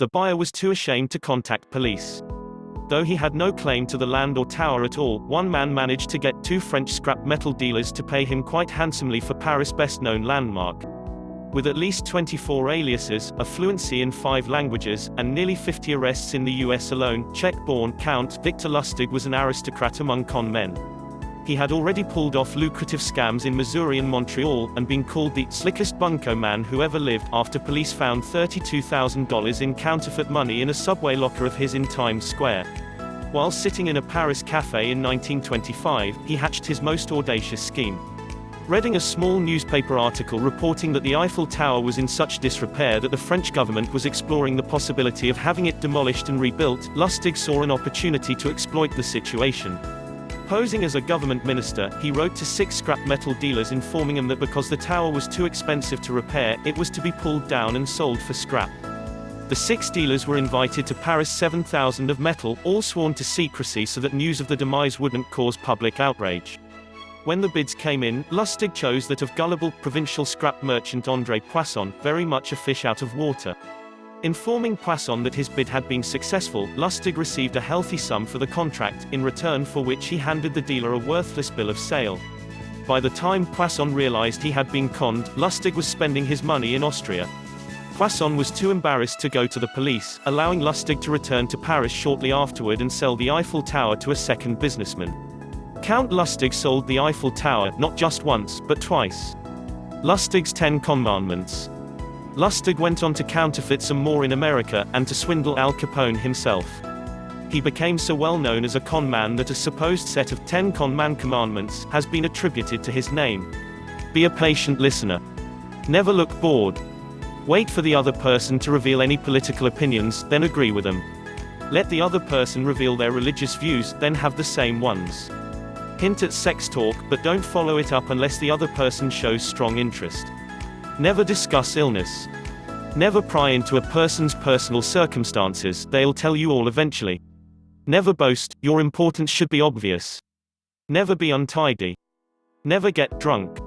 The buyer was too ashamed to contact police. Though he had no claim to the land or tower at all, one man managed to get 2 French scrap metal dealers to pay him quite handsomely for Paris' best-known landmark. With at least 24 aliases, a fluency in 5 languages, and nearly 50 arrests in the US alone, Czech-born Count Victor Lustig was an aristocrat among con men. He had already pulled off lucrative scams in Missouri and Montreal, and been called the slickest bunko man who ever lived, after police found $32,000 in counterfeit money in a subway locker of his in Times Square. While sitting in a Paris cafe in 1925, he hatched his most audacious scheme. Reading a small newspaper article reporting that the Eiffel Tower was in such disrepair that the French government was exploring the possibility of having it demolished and rebuilt, Lustig saw an opportunity to exploit the situation. Posing as a government minister, he wrote to 6 scrap metal dealers informing them that because the tower was too expensive to repair, it was to be pulled down and sold for scrap. The 6 dealers were invited to Paris 7,000 of metal, all sworn to secrecy so that news of the demise wouldn't cause public outrage. When the bids came in, Lustig chose that of gullible, provincial scrap merchant André Poisson, very much a fish out of water. Informing Poisson that his bid had been successful, Lustig received a healthy sum for the contract, in return for which he handed the dealer a worthless bill of sale. By the time Poisson realized he had been conned, Lustig was spending his money in Austria. Poisson was too embarrassed to go to the police, allowing Lustig to return to Paris shortly afterward and sell the Eiffel Tower to a second businessman. Count Lustig sold the Eiffel Tower, not just once, but twice. Lustig's 10 Commandments. Lustig went on to counterfeit some more in America, and to swindle Al Capone himself. He became so well known as a con man that a supposed set of 10 con man commandments has been attributed to his name. Be a patient listener. Never look bored. Wait for the other person to reveal any political opinions, then agree with them. Let the other person reveal their religious views, then have the same ones. Hint at sex talk, but don't follow it up unless the other person shows strong interest. Never discuss illness. Never pry into a person's personal circumstances, they'll tell you all eventually. Never boast, your importance should be obvious. Never be untidy. Never get drunk.